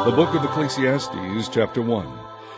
The book of Ecclesiastes, chapter 1.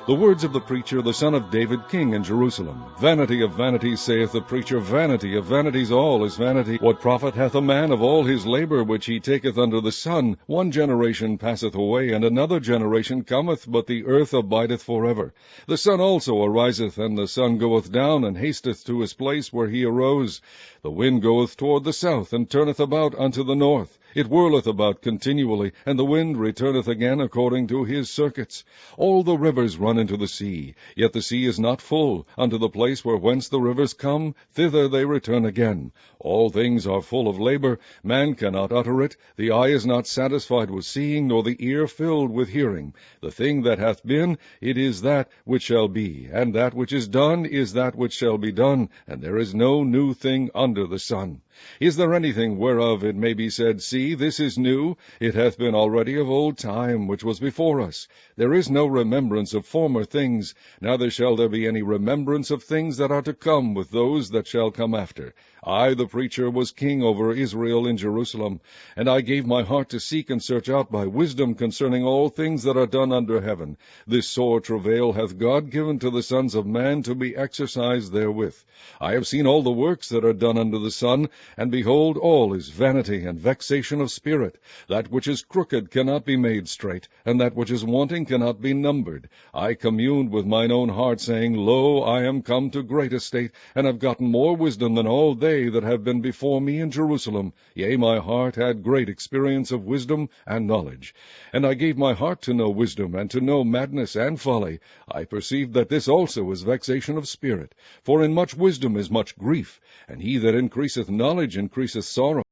The words of the preacher, the son of David, king in Jerusalem. Vanity of vanities, saith the preacher, vanity of vanities, all is vanity. What profit hath a man of all his labor which he taketh under the sun? One generation passeth away, and another generation cometh, but the earth abideth forever. The sun also ariseth, and the sun goeth down, and hasteth to his place where he arose. The wind goeth toward the south, and turneth about unto the north. It whirleth about continually, and the wind returneth again according to his circuits. All the rivers run into the sea, yet the sea is not full. Unto the place where whence the rivers come, thither they return again. All things are full of labor. Man cannot utter it. The eye is not satisfied with seeing, nor the ear filled with hearing. The thing that hath been, it is that which shall be, and that which is done is that which shall be done, and there is no new thing under the sun. Is there anything whereof it may be said, See, this is new? It hath been already of old time, which was before us. There is no remembrance of former things, neither shall there be any remembrance of things that are to come with those that shall come after. I, the preacher, was king over Israel in Jerusalem, and I gave my heart to seek and search out by wisdom concerning all things that are done under heaven. This sore travail hath God given to the sons of man to be exercised therewith. I have seen all the works that are done under the sun, and behold, all is vanity and vexation of spirit. That which is crooked cannot be made straight, and that which is wanting cannot be numbered. I communed with mine own heart, saying, Lo, I am come to great estate, and have gotten more wisdom than all they that have been before me in Jerusalem. Yea, my heart had great experience of wisdom and knowledge. And I gave my heart to know wisdom, and to know madness and folly. I perceived that this also is vexation of spirit. For in much wisdom is much grief, and he that increaseth knowledge increaseth sorrow.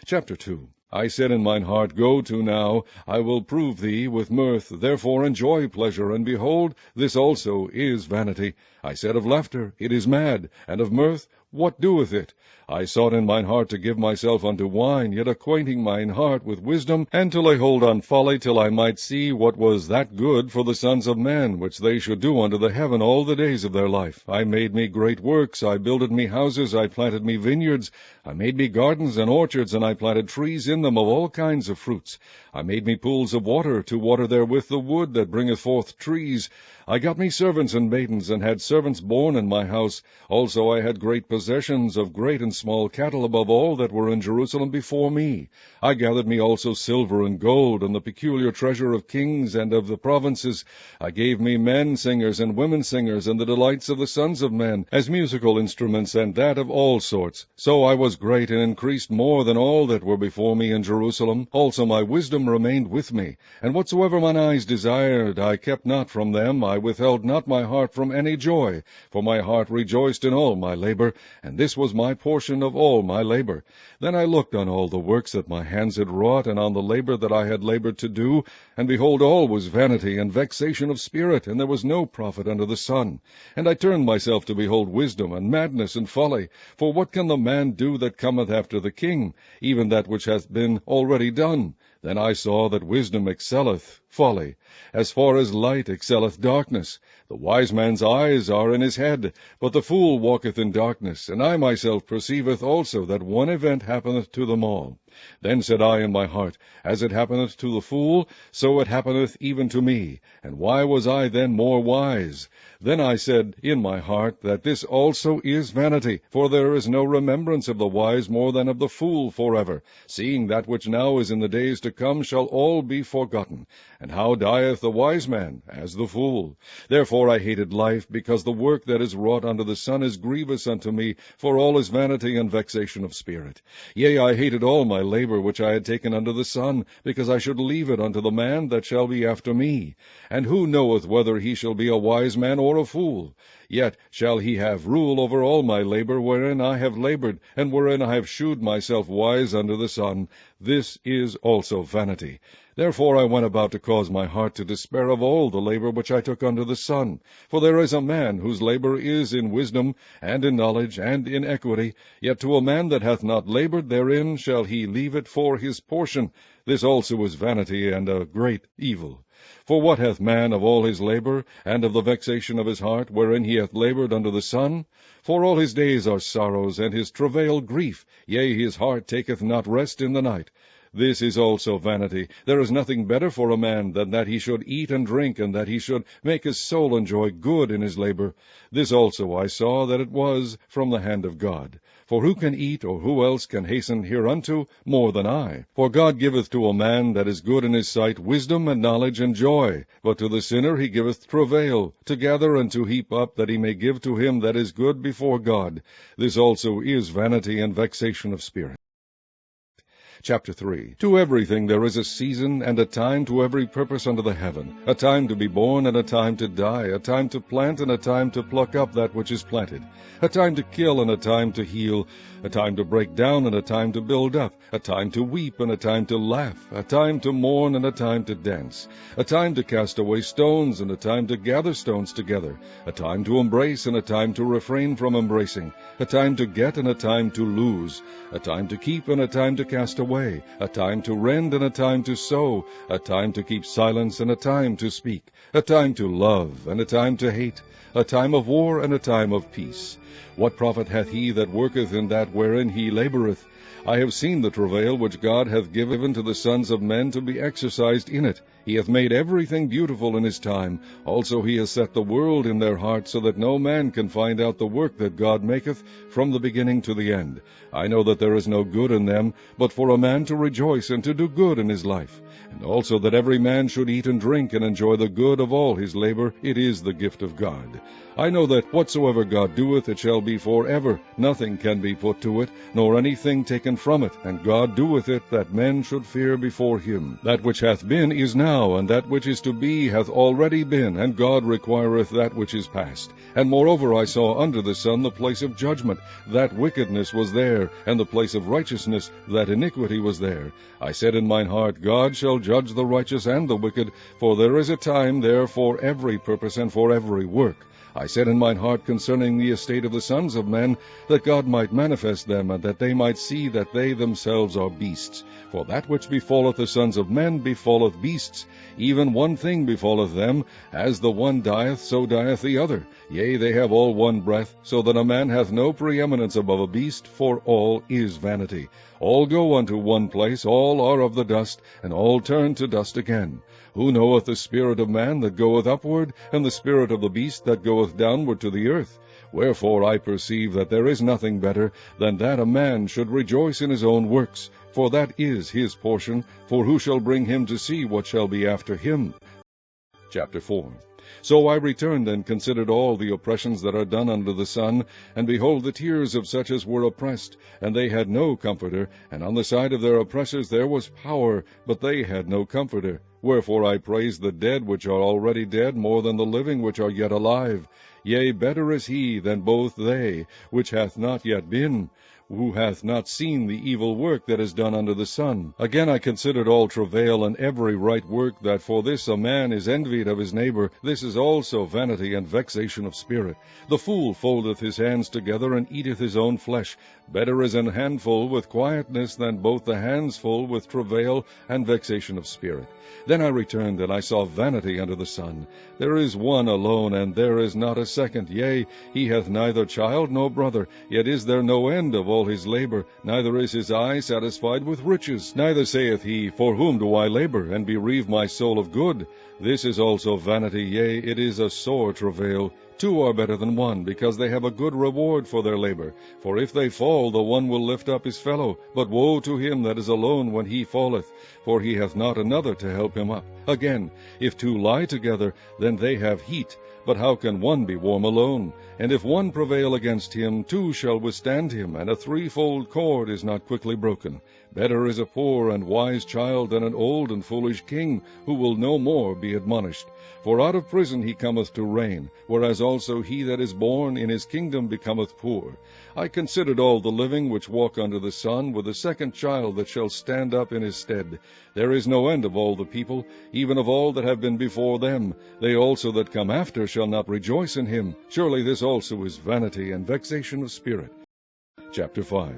Chapter 2. I said in mine heart, Go to now, I will prove thee with mirth, therefore enjoy pleasure, and behold, this also is vanity. I said of laughter, It is mad, and of mirth, what doeth it? I sought in mine heart to give myself unto wine, yet acquainting mine heart with wisdom, and to lay hold on folly, till I might see what was that good for the sons of men, which they should do unto the heaven all the days of their life. I made me great works, I builded me houses, I planted me vineyards, I made me gardens and orchards, and I planted trees in them of all kinds of fruits. I made me pools of water, to water therewith the wood that bringeth forth trees. I got me servants and maidens, and had servants born in my house. Also I had great possessions of great and small cattle above all that were in Jerusalem before me. I gathered me also silver and gold, and the peculiar treasure of kings and of the provinces. I gave me men singers and women singers, and the delights of the sons of men, as musical instruments, and that of all sorts. So I was great, and increased more than all that were before me in Jerusalem. Also my wisdom remained with me, and whatsoever mine eyes desired I kept not from them. I withheld not my heart from any joy, for my heart rejoiced in all my labor, and this was my portion of all my labor. Then I looked on all the works that my hands had wrought, and on the labor that I had labored to do, and behold, all was vanity and vexation of spirit, and there was no profit under the sun. And I turned myself to behold wisdom, and madness, and folly. For what can the man do that cometh after the king? Even that which hath been already done. Then I saw that wisdom excelleth folly, as far as light excelleth darkness. The wise man's eyes are in his head, but the fool walketh in darkness. And I myself perceiveth also that one event happeneth to them all. Then said I in my heart, As it happeneth to the fool, so it happeneth even to me. And why was I then more wise? Then I said in my heart, that this also is vanity, for there is no remembrance of the wise more than of the fool forever, seeing that which now is in the days to come shall all be forgotten. And how dieth the wise man? As the fool. Therefore I hated life, because the work that is wrought under the sun is grievous unto me, for all is vanity and vexation of spirit. Yea, I hated all my labor which I had taken under the sun, because I should leave it unto the man that shall be after me. And who knoweth whether he shall be a wise man or a fool? Yet shall he have rule over all my labor, wherein I have labored, and wherein I have shewed myself wise under the sun. This is also vanity. Therefore I went about to cause my heart to despair of all the labor which I took under the sun. For there is a man whose labor is in wisdom, and in knowledge, and in equity. Yet to a man that hath not labored therein shall he leave it for his portion. This also is vanity, and a great evil. For what hath man of all his labor, and of the vexation of his heart, wherein he hath labored under the sun? For all his days are sorrows, and his travail grief, yea, his heart taketh not rest in the night. This is also vanity. There is nothing better for a man than that he should eat and drink, and that he should make his soul enjoy good in his labor. This also I saw that it was from the hand of God. For who can eat, or who else can hasten hereunto more than I? For God giveth to a man that is good in his sight wisdom and knowledge and joy. But to the sinner he giveth travail, to gather and to heap up, that he may give to him that is good before God. This also is vanity and vexation of spirit. Chapter 3. To everything there is a season, and a time to every purpose under the heaven, a time to be born, and a time to die, a time to plant, and a time to pluck up that which is planted, a time to kill, and a time to heal, a time to break down, and a time to build up, a time to weep, and a time to laugh, a time to mourn, and a time to dance, a time to cast away stones, and a time to gather stones together, a time to embrace, and a time to refrain from embracing, a time to get, and a time to lose, a time to keep, and a time to cast away, a time to rend, and a time to sow, a time to keep silence, and a time to speak, a time to love, and a time to hate, a time of war, and a time of peace. What profit hath he that worketh in that wherein he laboureth? I have seen the travail which God hath given to the sons of men to be exercised in it. He hath made everything beautiful in his time. Also he hath set the world in their hearts, so that no man can find out the work that God maketh from the beginning to the end. I know that there is no good in them, but for a man to rejoice and to do good in his life. And also that every man should eat and drink, and enjoy the good of all his labor. It is the gift of God. I know that whatsoever God doeth, it shall be for ever. Nothing can be put to it, nor anything taken from it. And God doeth it, that men should fear before him. That which hath been is now, and that which is to be hath already been, and God requireth that which is past. And moreover I saw under the sun the place of judgment, that wickedness was there, and the place of righteousness, that iniquity was there. I said in mine heart, God shall judge the righteous and the wicked, for there is a time there for every purpose and for every work. I said in mine heart concerning the estate of the sons of men, that God might manifest them, and that they might see that they themselves are beasts. For that which befalleth the sons of men befalleth beasts. Even one thing befalleth them, as the one dieth, so dieth the other. Yea, they have all one breath, so that a man hath no preeminence above a beast, for all is vanity. All go unto one place, all are of the dust, and all turn to dust again. Who knoweth the spirit of man that goeth upward, and the spirit of the beast that goeth downward to the earth? Wherefore I perceive that there is nothing better than that a man should rejoice in his own works, for that is his portion, for who shall bring him to see what shall be after him? Chapter 4. So I returned and considered all the oppressions that are done under the sun, and behold the tears of such as were oppressed, and they had no comforter, and on the side of their oppressors there was power, but they had no comforter. Wherefore I praise the dead which are already dead more than the living which are yet alive. Yea, better is he than both they, which hath not yet been, who hath not seen the evil work that is done under the sun. Again I considered all travail and every right work, that for this a man is envied of his neighbor. This is also vanity and vexation of spirit. The fool foldeth his hands together, and eateth his own flesh. Better is an handful with quietness than both the hands full with travail and vexation of spirit. Then I returned, and I saw vanity under the sun. There is one alone, and there is not a second. Yea, he hath neither child nor brother, yet is there no end of all his labor, neither is his eye satisfied with riches. Neither saith he, For whom do I labor, and bereave my soul of good? This is also vanity, yea, it is a sore travail. Two are better than one, because they have a good reward for their labor. For if they fall, the one will lift up his fellow. But woe to him that is alone when he falleth, for he hath not another to help him up. Again, if two lie together, then they have heat. But how can one be warm alone? And if one prevail against him, two shall withstand him, and a threefold cord is not quickly broken. Better is a poor and wise child than an old and foolish king, who will no more be admonished. For out of prison he cometh to reign, whereas also he that is born in his kingdom becometh poor. I considered all the living which walk under the sun, with a second child that shall stand up in his stead. There is no end of all the people, even of all that have been before them. They also that come after shall not rejoice in him. Surely this also is vanity and vexation of spirit. Chapter 5.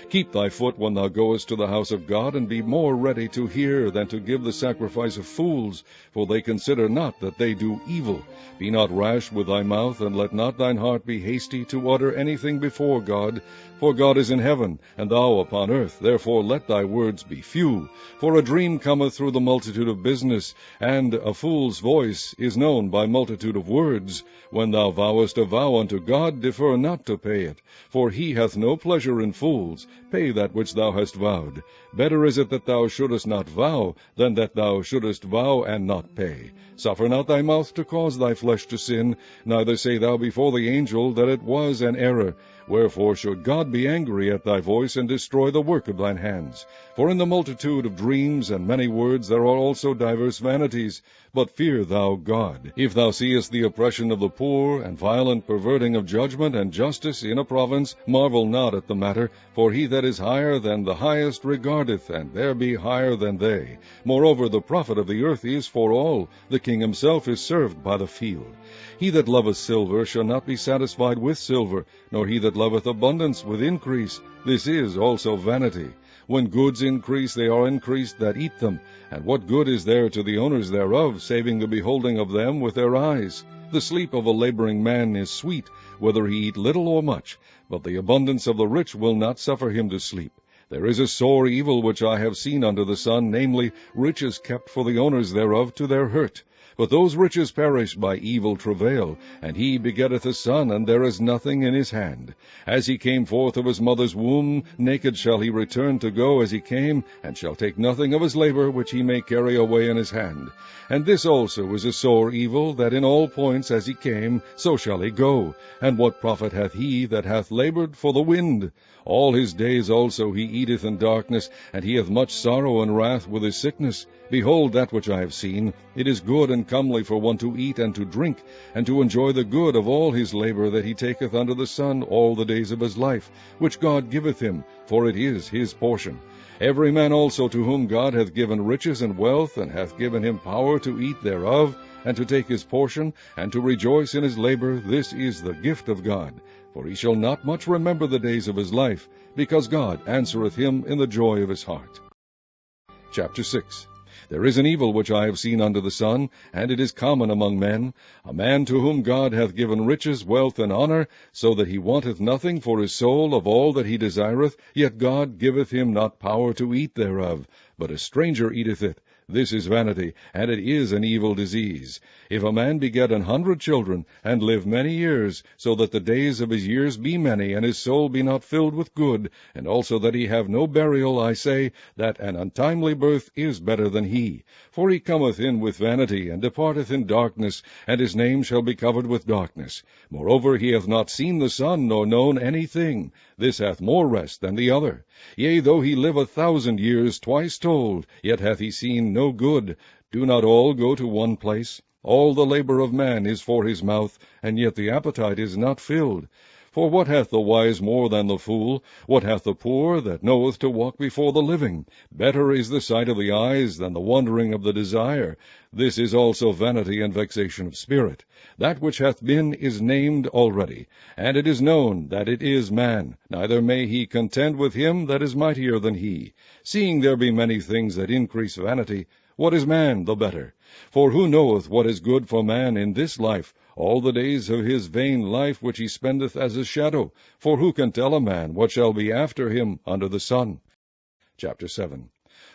Keep thy foot when thou goest to the house of God, and be more ready to hear than to give the sacrifice of fools, for they consider not that they do evil. Be not rash with thy mouth, and let not thine heart be hasty to utter anything before God. For God is in heaven, and thou upon earth. Therefore let thy words be few. For a dream cometh through the multitude of business, and a fool's voice is known by multitude of words. When thou vowest a vow unto God, defer not to pay it. For he hath no pleasure in fools. Pay that which thou hast vowed. Better is it that thou shouldest not vow, than that thou shouldest vow and not pay. Suffer not thy mouth to cause thy flesh to sin, neither say thou before the angel that it was an error. Wherefore should God be angry at thy voice, and destroy the work of thine hands? For in the multitude of dreams and many words there are also divers vanities. But fear thou God. If thou seest the oppression of the poor, and violent perverting of judgment and justice in a province, marvel not at the matter, for he that is higher than the highest regardeth, and there be higher than they. Moreover, the profit of the earth is for all. The king himself is served by the field. He that loveth silver shall not be satisfied with silver, nor he that loveth abundance with increase. This is also vanity. When goods increase, they are increased that eat them. And what good is there to the owners thereof, saving the beholding of them with their eyes? The sleep of a laboring man is sweet, whether he eat little or much, but the abundance of the rich will not suffer him to sleep. There is a sore evil which I have seen under the sun, namely, riches kept for the owners thereof to their hurt. But those riches perish by evil travail, and he begetteth a son, and there is nothing in his hand. As he came forth of his mother's womb, naked shall he return to go as he came, and shall take nothing of his labor which he may carry away in his hand. And this also is a sore evil, that in all points as he came, so shall he go. And what profit hath he that hath labored for the wind? All his days also he eateth in darkness, and he hath much sorrow and wrath with his sickness. Behold that which I have seen. It is good and comely for one to eat and to drink, and to enjoy the good of all his labor that he taketh under the sun all the days of his life, which God giveth him, for it is his portion. Every man also to whom God hath given riches and wealth, and hath given him power to eat thereof, and to take his portion, and to rejoice in his labor, this is the gift of God. For he shall not much remember the days of his life, because God answereth him in the joy of his heart. Chapter 6. There is an evil which I have seen under the sun, and it is common among men, a man to whom God hath given riches, wealth, and honor, so that he wanteth nothing for his soul of all that he desireth, yet God giveth him not power to eat thereof, but a stranger eateth it. This is vanity, and it is an evil disease. If a man beget 100 children, and live many years, so that the days of his years be many, and his soul be not filled with good, and also that he have no burial, I say, that an untimely birth is better than he. For he cometh in with vanity, and departeth in darkness, and his name shall be covered with darkness. Moreover, he hath not seen the sun, nor known anything. This hath more rest than the other. Yea, though he live 1,000 years, twice told, yet hath he seen no good. Do not all go to one place? All the labor of man is for his mouth, and yet the appetite is not filled. For what hath the wise more than the fool? What hath the poor that knoweth to walk before the living? Better is the sight of the eyes than the wandering of the desire. This is also vanity and vexation of spirit. That which hath been is named already, and it is known that it is man, neither may he contend with him that is mightier than he. Seeing there be many things that increase vanity, what is man the better? For who knoweth what is good for man in this life, all the days of his vain life which he spendeth as a shadow? For who can tell a man what shall be after him under the sun? Chapter 7.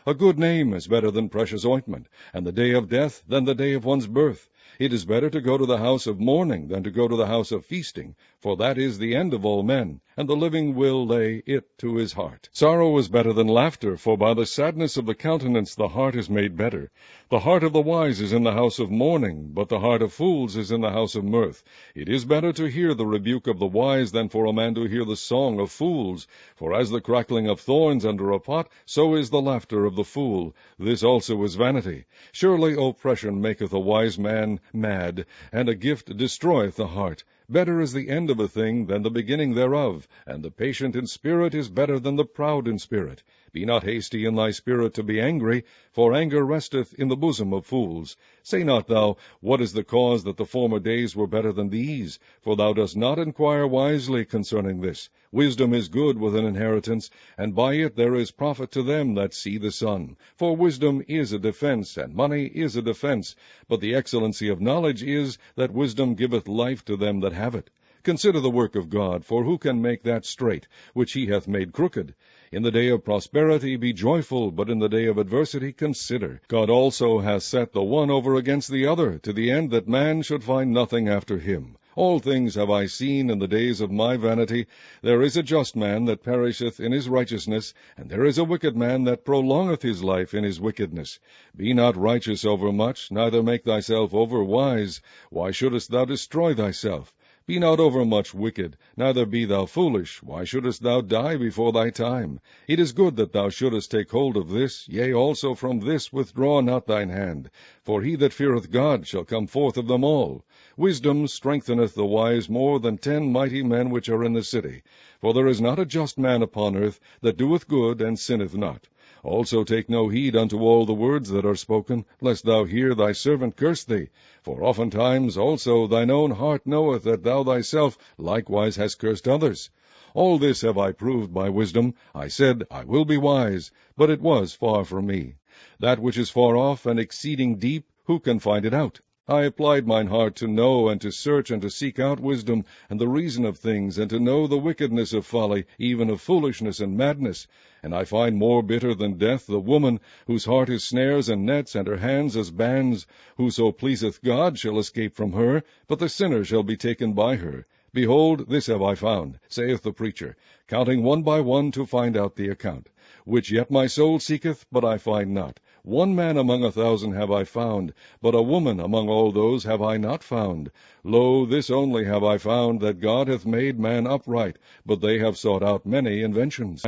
A good name is better than precious ointment, and the day of death than the day of one's birth. It is better to go to the house of mourning than to go to the house of feasting, for that is the end of all men, and the living will lay it to his heart. Sorrow is better than laughter, for by the sadness of the countenance the heart is made better. The heart of the wise is in the house of mourning, but the heart of fools is in the house of mirth. It is better to hear the rebuke of the wise than for a man to hear the song of fools. For as the crackling of thorns under a pot, so is the laughter of the fool. This also is vanity. Surely oppression maketh a wise man mad, and a gift destroyeth the heart. Better is the end of a thing than the beginning thereof, and the patient in spirit is better than the proud in spirit. Be not hasty in thy spirit to be angry, for anger resteth in the bosom of fools. Say not thou, What is the cause that the former days were better than these? For thou dost not inquire wisely concerning this. Wisdom is good with an inheritance, and by it there is profit to them that see the sun. For wisdom is a defense, and money is a defense. But the excellency of knowledge is, that wisdom giveth life to them that have it. Consider the work of God, for who can make that straight, which he hath made crooked? In the day of prosperity be joyful, but in the day of adversity consider. God also hath set the one over against the other, to the end that man should find nothing after him. All things have I seen in the days of my vanity. There is a just man that perisheth in his righteousness, and there is a wicked man that prolongeth his life in his wickedness. Be not righteous over much, neither make thyself over wise. Why shouldest thou destroy thyself? Be not overmuch wicked, neither be thou foolish. Why shouldest thou die before thy time? It is good that thou shouldest take hold of this, yea, also from this withdraw not thine hand. For he that feareth God shall come forth of them all. Wisdom strengtheneth the wise more than 10 mighty men which are in the city. For there is not a just man upon earth that doeth good and sinneth not. Also take no heed unto all the words that are spoken, lest thou hear thy servant curse thee. For oftentimes also thine own heart knoweth that thou thyself likewise hast cursed others. All this have I proved by wisdom. I said, I will be wise, but it was far from me. That which is far off and exceeding deep, who can find it out? I applied mine heart to know and to search and to seek out wisdom and the reason of things, and to know the wickedness of folly, even of foolishness and madness. And I find more bitter than death the woman, whose heart is snares and nets, and her hands as bands. Whoso pleaseth God shall escape from her, but the sinner shall be taken by her. Behold, this have I found, saith the preacher, counting one by one to find out the account. Which yet my soul seeketh, but I find not. One man among 1,000 have I found, but a woman among all those have I not found. Lo, this only have I found, that God hath made man upright, but they have sought out many inventions.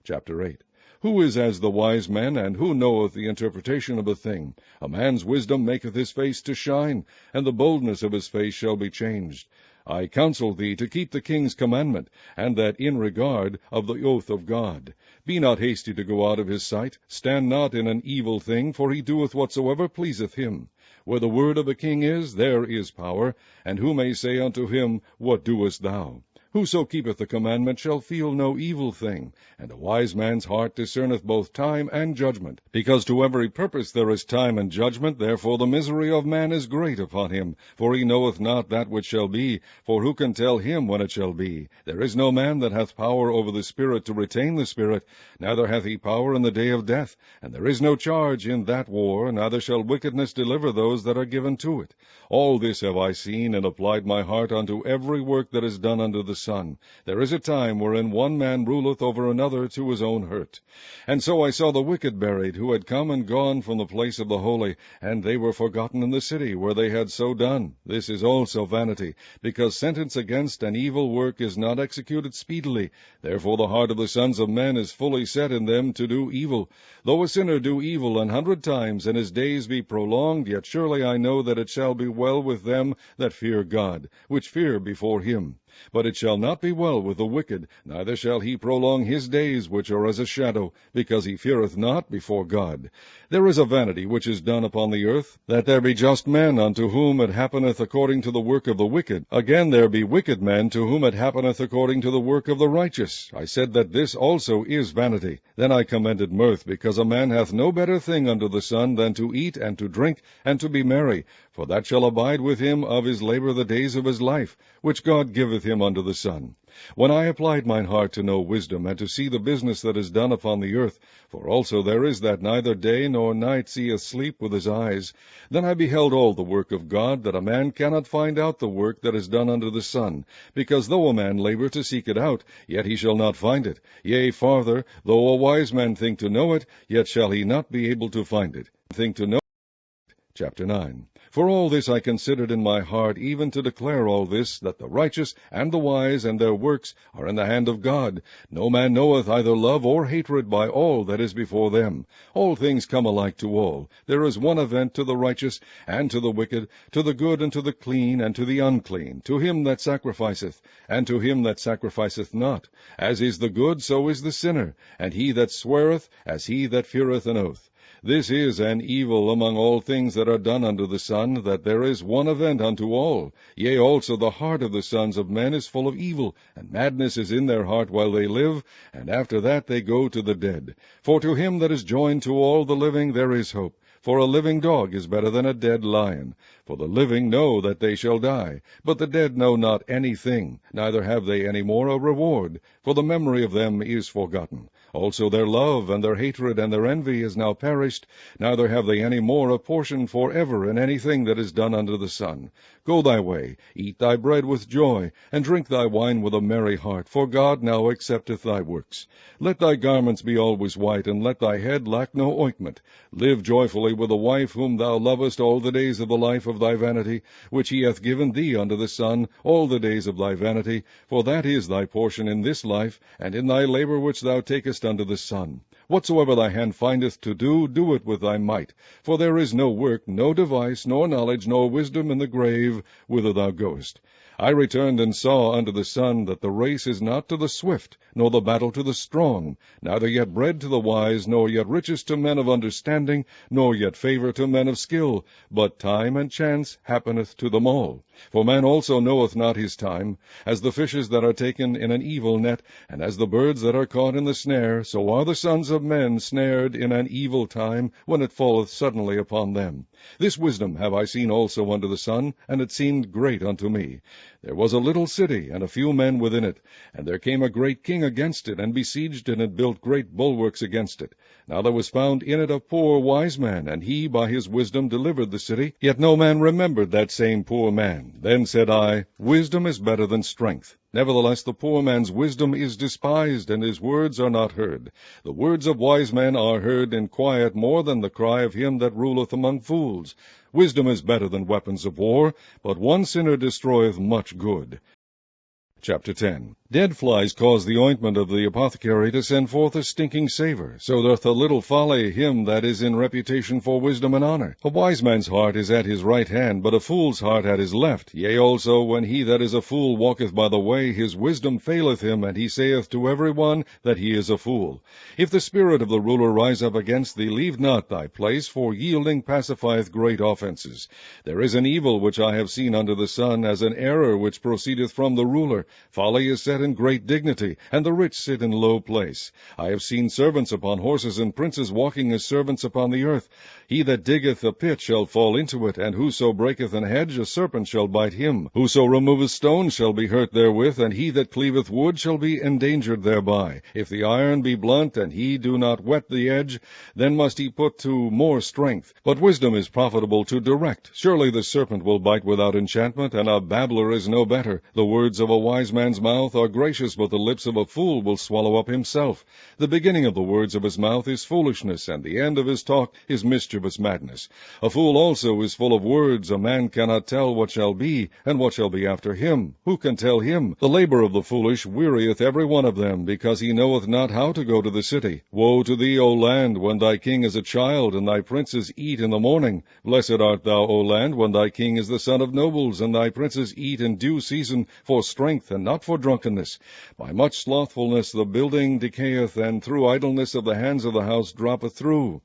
Chapter 8. Who is as the wise man, and who knoweth the interpretation of a thing? A man's wisdom maketh his face to shine, and the boldness of his face shall be changed. I counsel thee to keep the king's commandment, and that in regard of the oath of God. Be not hasty to go out of his sight. Stand not in an evil thing, for he doeth whatsoever pleaseth him. Where the word of a king is, there is power. And who may say unto him, What doest thou? Whoso keepeth the commandment shall feel no evil thing, and a wise man's heart discerneth both time and judgment. Because to every purpose there is time and judgment, therefore the misery of man is great upon him, for he knoweth not that which shall be, for who can tell him when it shall be? There is no man that hath power over the Spirit to retain the Spirit, neither hath he power in the day of death, and there is no charge in that war, neither shall wickedness deliver those that are given to it. All this have I seen, and applied my heart unto every work that is done under the sun. There is a time wherein one man ruleth over another to his own hurt. And so I saw the wicked buried, who had come and gone from the place of the holy, and they were forgotten in the city where they had so done. This is also vanity, because sentence against an evil work is not executed speedily. Therefore the heart of the sons of men is fully set in them to do evil. Though a sinner do evil 100 times, and his days be prolonged, yet surely I know that it shall be well with them that fear God, which fear before him. But it shall not be well with the wicked, neither shall he prolong his days, which are as a shadow, because he feareth not before God. There is a vanity which is done upon the earth, that there be just men unto whom it happeneth according to the work of the wicked. Again there be wicked men to whom it happeneth according to the work of the righteous. I said that this also is vanity. Then I commended mirth, because a man hath no better thing under the sun than to eat and to drink and to be merry, for that shall abide with him of his labor the days of his life, which God giveth him under the sun. When I applied mine heart to know wisdom, and to see the business that is done upon the earth, for also there is that neither day nor night seeth sleep with his eyes, then I beheld all the work of God, that a man cannot find out the work that is done under the sun, because though a man labor to seek it out, yet he shall not find it. Yea, farther, though a wise man think to know it, yet shall he not be able to find it. Think to know Chapter 9. For all this I considered in my heart, even to declare all this, that the righteous and the wise and their works are in the hand of God. No man knoweth either love or hatred by all that is before them. All things come alike to all. There is one event to the righteous and to the wicked, to the good and to the clean and to the unclean, to him that sacrificeth, and to him that sacrificeth not. As is the good, so is the sinner, and he that sweareth, as he that feareth an oath. This is an evil among all things that are done under the sun, that there is one event unto all. Yea, also the heart of the sons of men is full of evil, and madness is in their heart while they live, and after that they go to the dead. For to him that is joined to all the living there is hope. For a living dog is better than a dead lion. For the living know that they shall die, but the dead know not anything, neither have they any more a reward, for the memory of them is forgotten. Also their love and their hatred and their envy is now perished, neither have they any more a portion for ever in anything that is done under the sun. Go thy way, eat thy bread with joy, and drink thy wine with a merry heart, for God now accepteth thy works. Let thy garments be always white, and let thy head lack no ointment. Live joyfully with a wife whom thou lovest all the days of the life of thy vanity, which he hath given thee under the sun, all the days of thy vanity, for that is thy portion in this life, and in thy labor which thou takest under the sun. Whatsoever thy hand findeth to do, do it with thy might. For there is no work, no device, nor knowledge, nor wisdom in the grave, whither thou goest. I returned and saw under the sun that the race is not to the swift, nor the battle to the strong, neither yet bread to the wise, nor yet riches to men of understanding, nor yet favor to men of skill, but time and chance happeneth to them all. For man also knoweth not his time. As the fishes that are taken in an evil net, and as the birds that are caught in the snare, so are the sons of men snared in an evil time, when it falleth suddenly upon them. This wisdom have I seen also under the sun, and it seemed great unto me. There was a little city, and a few men within it, and there came a great king against it, and besieged it, and built great bulwarks against it. Now there was found in it a poor wise man, and he by his wisdom delivered the city, yet no man remembered that same poor man. Then said I, Wisdom is better than strength. Nevertheless the poor man's wisdom is despised, and his words are not heard. The words of wise men are heard in quiet more than the cry of him that ruleth among fools. Wisdom is better than weapons of war, but one sinner destroyeth much good. Chapter 10. Dead flies cause the ointment of the apothecary to send forth a stinking savour. So doth a little folly him that is in reputation for wisdom and honour. A wise man's heart is at his right hand, but a fool's heart at his left. Yea, also, when he that is a fool walketh by the way, his wisdom faileth him, and he saith to every one that he is a fool. If the spirit of the ruler rise up against thee, leave not thy place, for yielding pacifieth great offences. There is an evil which I have seen under the sun, as an error which proceedeth from the ruler. Folly is set in great dignity, and the rich sit in low place. I have seen servants upon horses, and princes walking as servants upon the earth. He that diggeth a pit shall fall into it, and whoso breaketh an hedge, a serpent shall bite him. Whoso removeth stones shall be hurt therewith, and he that cleaveth wood shall be endangered thereby. If the iron be blunt, and he do not whet the edge, then must he put to more strength. But wisdom is profitable to direct. Surely the serpent will bite without enchantment, and a babbler is no better. The words of a wise man's mouth are gracious, but the lips of a fool will swallow up himself. The beginning of the words of his mouth is foolishness, and the end of his talk is mischievous madness. A fool also is full of words. A man cannot tell what shall be, and what shall be after him. Who can tell him? The labor of the foolish wearieth every one of them, because he knoweth not how to go to the city. Woe to thee, O land, when thy king is a child, and thy princes eat in the morning. Blessed art thou, O land, when thy king is the son of nobles, and thy princes eat in due season for strength, and not for drunkenness. By much slothfulness the building decayeth, and through idleness of the hands of the house droppeth through.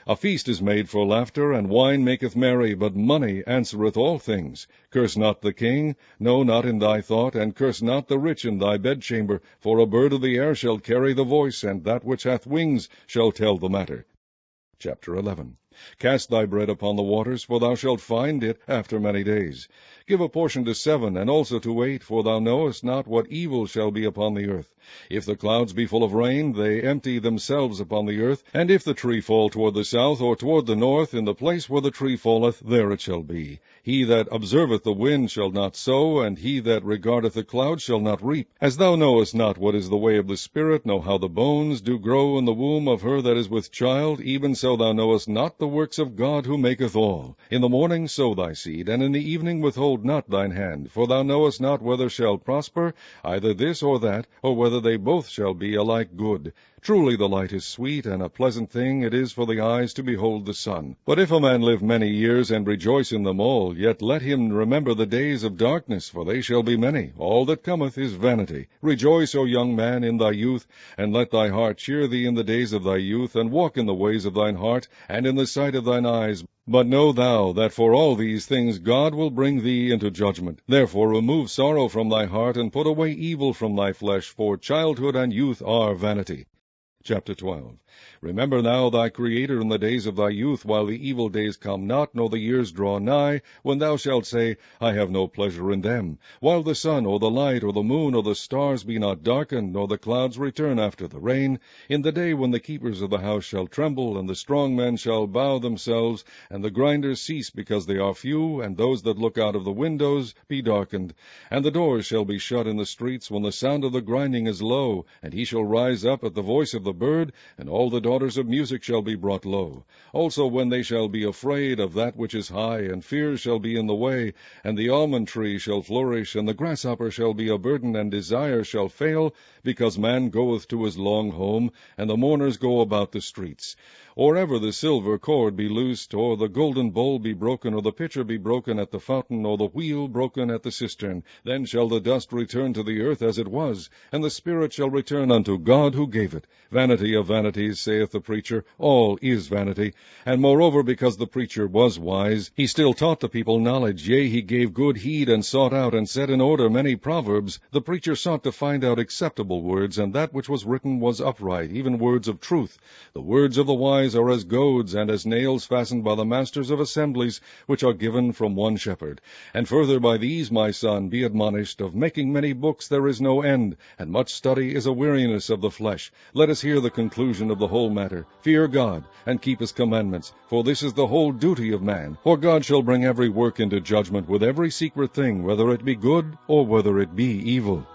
A feast is made for laughter, and wine maketh merry, but money answereth all things. Curse not the king, no, not in thy thought, and curse not the rich in thy bedchamber, for a bird of the air shall carry the voice, and that which hath wings shall tell the matter. Chapter 11. Cast thy bread upon the waters, for thou shalt find it after many days. Give a portion to 7, and also to 8, for thou knowest not what evil shall be upon the earth. If the clouds be full of rain, they empty themselves upon the earth. And if the tree fall toward the south or toward the north, in the place where the tree falleth, there it shall be. He that observeth the wind shall not sow, and he that regardeth the clouds shall not reap. As thou knowest not what is the way of the Spirit, nor how the bones do grow in the womb of her that is with child, even so thou knowest not the works of God who maketh all. In the morning sow thy seed, and in the evening withhold not thine hand, for thou knowest not whether shall prosper, either this or that, or whether they both shall be alike good. Truly the light is sweet, and a pleasant thing it is for the eyes to behold the sun. But if a man live many years, and rejoice in them all, yet let him remember the days of darkness, for they shall be many. All that cometh is vanity. Rejoice, O young man, in thy youth, and let thy heart cheer thee in the days of thy youth, and walk in the ways of thine heart, and in the sight of thine eyes. But know thou that for all these things God will bring thee into judgment. Therefore remove sorrow from thy heart, and put away evil from thy flesh, for childhood and youth are vanity. Chapter 12. Remember now thy Creator in the days of thy youth, while the evil days come not, nor the years draw nigh, when thou shalt say, I have no pleasure in them, while the sun, or the light, or the moon, or the stars be not darkened, nor the clouds return after the rain, in the day when the keepers of the house shall tremble, and the strong men shall bow themselves, and the grinders cease because they are few, and those that look out of the windows be darkened, and the doors shall be shut in the streets, when the sound of the grinding is low, and he shall rise up at the voice of the bird, and all the daughters of music shall be brought low. Also when they shall be afraid of that which is high, and fears shall be in the way, and the almond tree shall flourish, and the grasshopper shall be a burden, and desire shall fail, because man goeth to his long home, and the mourners go about the streets. Or ever the silver cord be loosed, or the golden bowl be broken, or the pitcher be broken at the fountain, or the wheel broken at the cistern, then shall the dust return to the earth as it was, and the spirit shall return unto God who gave it. Vanity of vanities, saith the preacher, all is vanity. And moreover, because the preacher was wise, he still taught the people knowledge, yea, he gave good heed, and sought out and set in order many proverbs. The preacher sought to find out acceptable words, and that which was written was upright, even words of truth. The words of the wise are as goads, and as nails fastened by the masters of assemblies, which are given from one shepherd. And further by these, my son, be admonished, of making many books there is no end, and much study is a weariness of the flesh. Let us hear the conclusion of the whole matter. Fear God, and keep his commandments, for this is the whole duty of man. For God shall bring every work into judgment with every secret thing, whether it be good or whether it be evil.